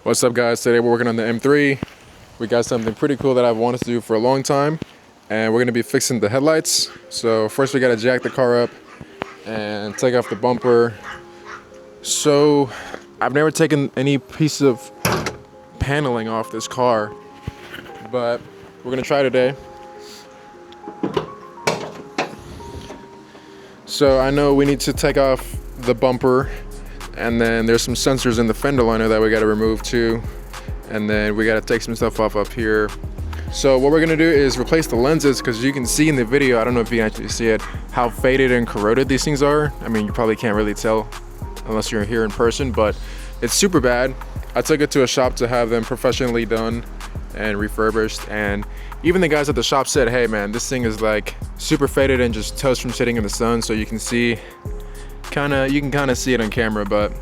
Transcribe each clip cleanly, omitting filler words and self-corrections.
What's up, guys? Today we're working on the M3. We got something pretty cool that I've wanted to do for a long time, and we're gonna be fixing the headlights. So first we gotta jack the car up and take off the bumper. So I've never taken any piece of paneling off this car, but we're gonna try today. So I know we need to take off the bumper, and then there's some sensors in the fender liner that we got to remove too, and then we got to take some stuff off up here. So what we're gonna do is replace the lenses, because you can see in the video, I don't know if you can actually see it, how faded and corroded these things are. I mean, you probably can't really tell unless you're here in person, but it's super bad. I took it to a shop to have them professionally done and refurbished, and even the guys at the shop said, hey man, this thing is like super faded and just toast from sitting in the sun. So you can see you can kind of see it on camera, but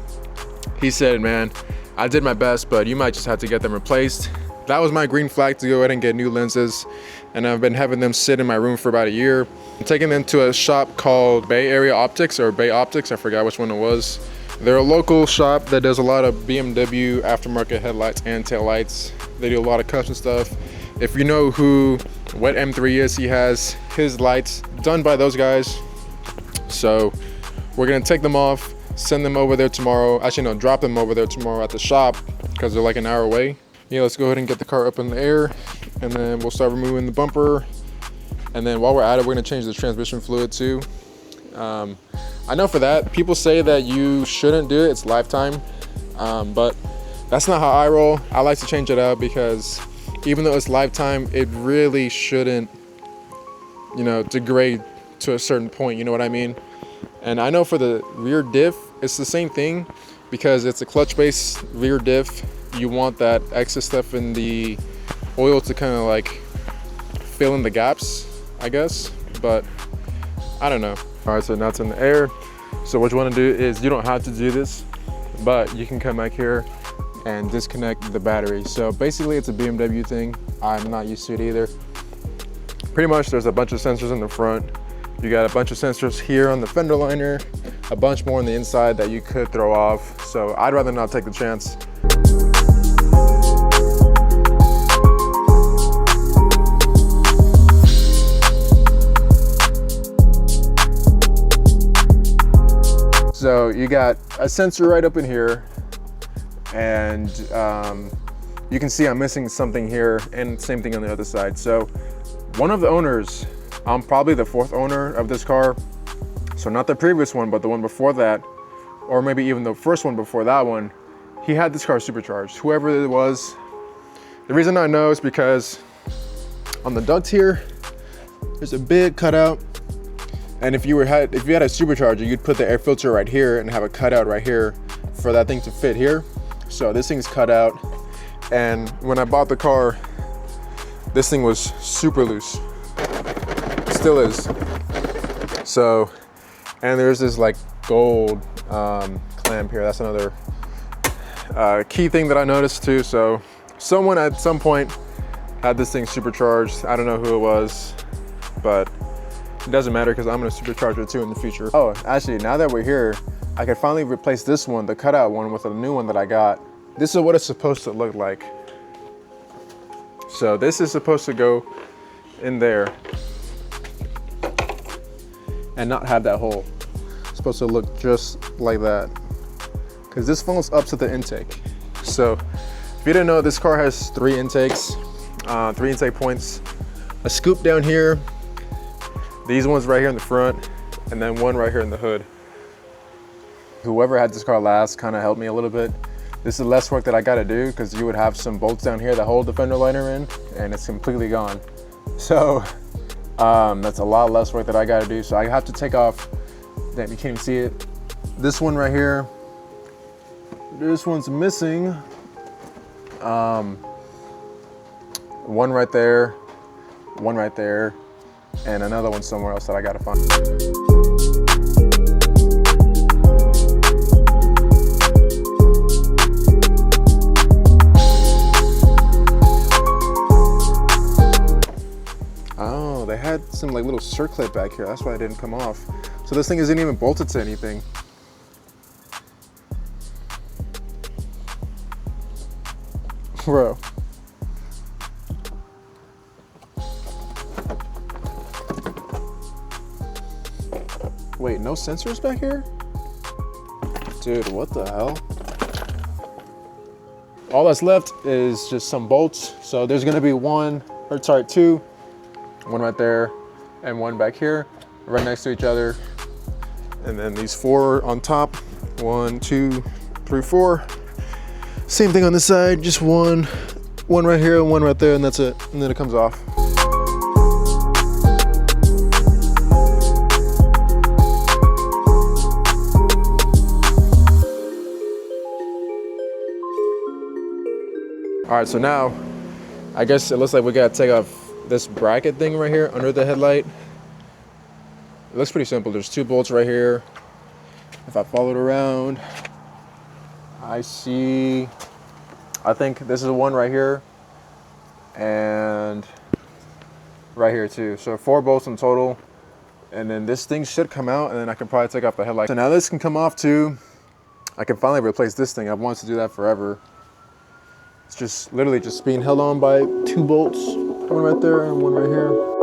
he said, man, I did my best, but you might just have to get them replaced. That was my green flag to go ahead and get new lenses, and I've been having them sit in my room for about a year. I'm taking them to a shop called Bay Area Optics, or Bay Optics, I forgot which one it was. They're a local shop that does a lot of BMW aftermarket headlights and taillights. They do a lot of custom stuff. If you know who Wet M3 is, he has his lights done by those guys. So we're gonna take them off, send them over there tomorrow. Actually, no, drop them over there tomorrow at the shop, because they're like an hour away. Yeah, let's go ahead and get the car up in the air, and then we'll start removing the bumper. And then while we're at it, we're gonna change the transmission fluid too. I know for that, people say that you shouldn't do it, it's lifetime, but that's not how I roll. I like to change it out, because even though it's lifetime, it really shouldn't, degrade to a certain point, you know what I mean? And I know for the rear diff, it's the same thing, because it's a clutch-based rear diff. You want that excess stuff in the oil to kind of like fill in the gaps, I guess, but I don't know. All right, so now it's in the air. So what you want to do is, you don't have to do this, but you can come back here and disconnect the battery. So basically it's a BMW thing. I'm not used to it either. Pretty much there's a bunch of sensors in the front. You got a bunch of sensors here on the fender liner, a bunch more on the inside that you could throw off. So I'd rather not take the chance. So you got a sensor right up in here, and you can see I'm missing something here, and same thing on the other side. So one of the owners, I'm probably the fourth owner of this car. So not the previous one, but the one before that, or maybe even the first one before that one, he had this car supercharged, whoever it was. The reason I know is because on the duct here, there's a big cutout. And if you had a supercharger, you'd put the air filter right here and have a cutout right here for that thing to fit here. So this thing's cut out. And when I bought the car, this thing was super loose. Still is. So, and there's this like gold clamp here. That's another key thing that I noticed too. So someone at some point had this thing supercharged. I don't know who it was, but it doesn't matter, because I'm gonna supercharge it too in the future. Oh, actually, now that we're here, I could finally replace this one, the cutout one, with a new one that I got. This is what it's supposed to look like. So this is supposed to go in there and not have that hole. It's supposed to look just like that, because this funnels up to the intake. So if you didn't know, this car has three intake points, a scoop down here, these ones right here in the front, and then one right here in the hood. Whoever had this car last kind of helped me a little bit. This is less work that I got to do, because you would have some bolts down here that hold the fender liner in, and it's completely gone. So that's a lot less work that I got to do. So I have to take off, damn, you can't even see it, this one right here. This one's missing. One right there, one right there, and another one somewhere else that I gotta find. Oh, they had some like little circlip back here. That's why it didn't come off. So this thing isn't even bolted to anything. Bro. Wait, no sensors back here? Dude, what the hell? All that's left is just some bolts. So there's gonna be two, one right there and one back here, right next to each other. And then these 4 on top, 1, 2, 3, 4. Same thing on this side, just one right here and one right there, and that's it. And then it comes off. All right, so now, I guess it looks like we gotta take off this bracket thing right here under the headlight. It looks pretty simple. There's 2 bolts right here. If I follow it around, I think this is one right here and right here too. So 4 bolts in total. And then this thing should come out, and then I can probably take off the headlight. So now this can come off too. I can finally replace this thing. I've wanted to do that forever. It's just literally just being held on by 2 bolts. One right there and one right here.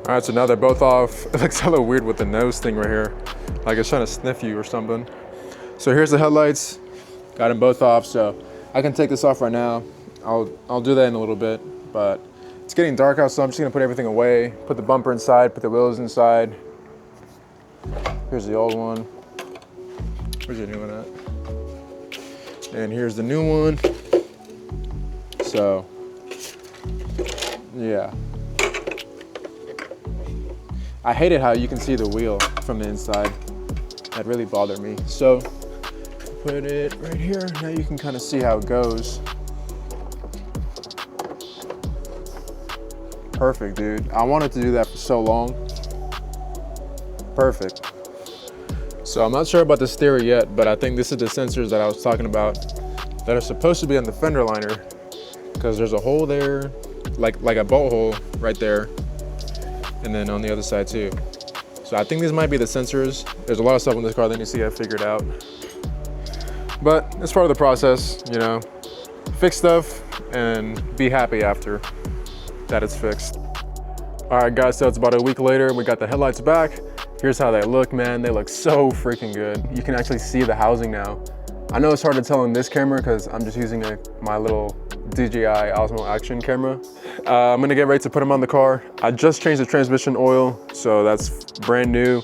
All right, so now they're both off. It looks hella weird with the nose thing right here. Like it's trying to sniff you or something. So here's the headlights. Got them both off, so I can take this off right now. I'll do that in a little bit, but it's getting dark out, so I'm just gonna put everything away. Put the bumper inside, put the wheels inside. Here's the old one. Where's your new one at? And here's the new one. So, yeah. I hated how you can see the wheel from the inside. That really bothered me. So put it right here. Now you can kind of see how it goes. Perfect, dude. I wanted to do that for so long. Perfect. So I'm not sure about this theory yet, but I think this is the sensors that I was talking about that are supposed to be on the fender liner, because there's a hole there, like a bolt hole right there. And then on the other side too. So I think these might be the sensors. There's a lot of stuff in this car that needs to get figured out. But it's part of the process, you know. Fix stuff and be happy after that it's fixed. All right guys, so it's about a week later. We got the headlights back. Here's how they look, man. They look so freaking good. You can actually see the housing now. I know it's hard to tell in this camera because I'm just using my little DJI Osmo Action camera. I'm gonna get ready to put them on the car. I just changed the transmission oil, so that's brand new.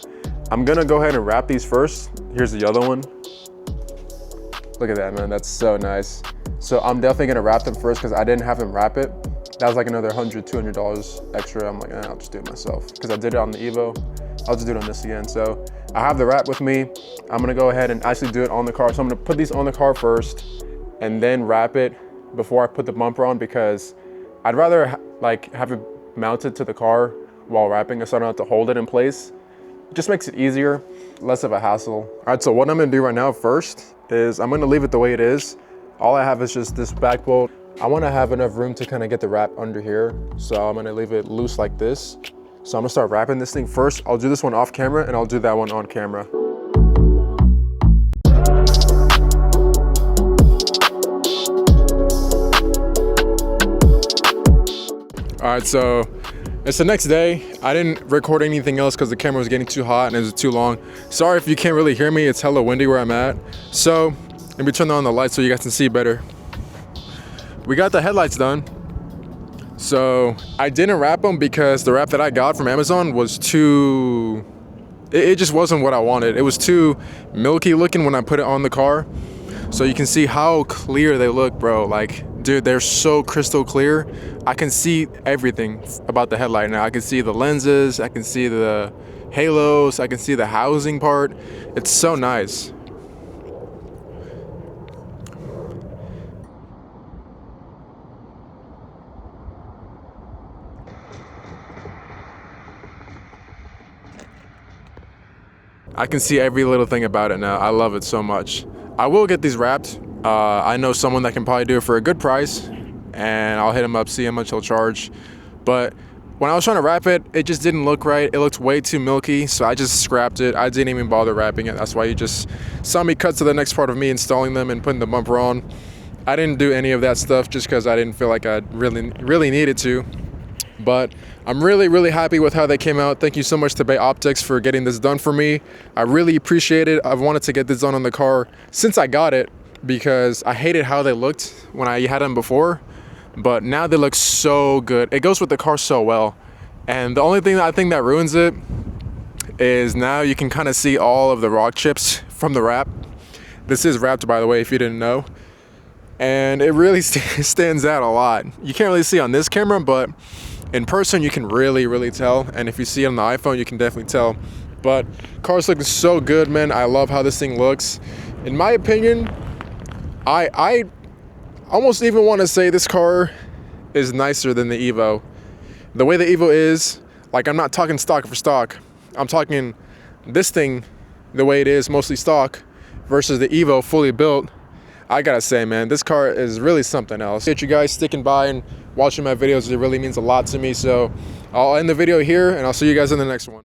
I'm gonna go ahead and wrap these first. Here's the other one. Look at that, man, that's so nice. So I'm definitely gonna wrap them first because I didn't have them wrap it. That was like another $100, $200 extra. I'm like, I'll just do it myself because I did it on the Evo. I'll just do it on this again. So I have the wrap with me. I'm gonna go ahead and actually do it on the car. So I'm gonna put these on the car first and then wrap it before I put the bumper on, because I'd rather have it mounted to the car while wrapping it so I don't have to hold it in place. It just makes it easier, less of a hassle. All right, so what I'm gonna do right now first is I'm gonna leave it the way it is. All I have is just this back bolt. I wanna have enough room to kind of get the wrap under here. So I'm gonna leave it loose like this. So I'm gonna start wrapping this thing first. I'll do this one off camera and I'll do that one on camera. All right, so it's the next day. I didn't record anything else because the camera was getting too hot and it was too long. Sorry if you can't really hear me. It's hella windy where I'm at. So let me turn on the lights so you guys can see better. We got the headlights done. So I didn't wrap them because the wrap that I got from Amazon was too, it just wasn't what I wanted. It was too milky looking when I put it on the car. So you can see how clear they look, bro. Like, dude, they're so crystal clear. I can see everything about the headlight now. I can see the lenses, I can see the halos, I can see the housing part. It's so nice. I can see every little thing about it now. I love it so much. I will get these wrapped. I know someone that can probably do it for a good price, and I'll hit him up, see how much he'll charge. But when I was trying to wrap it, it just didn't look right. It looked way too milky, so I just scrapped it. I didn't even bother wrapping it. That's why you just saw me cut to the next part of me installing them and putting the bumper on. I didn't do any of that stuff just because I didn't feel like I really needed to. But I'm really happy with how they came out. Thank you so much to Bay Optics for getting this done for me. I really appreciate it. I've wanted to get this done on the car since I got it because I hated how they looked when I had them before. But now they look so good. It goes with the car so well. And the only thing that I think that ruins it is now you can kind of see all of the rock chips from the wrap. This is wrapped, by the way, if you didn't know. And it really stands out a lot. You can't really see on this camera, but in person you can really tell. And if you see it on the iPhone, you can definitely tell. But car's looking so good, man. I love how this thing looks. In my opinion, I almost even want to say this car is nicer than the Evo. The way the Evo is, like, I'm not talking stock for stock. I'm talking this thing, the way it is, mostly stock, versus the Evo fully built. I gotta say, man, this car is really something else. Appreciate you guys sticking by and watching my videos. It really means a lot to me. So I'll end the video here, and I'll see you guys in the next one.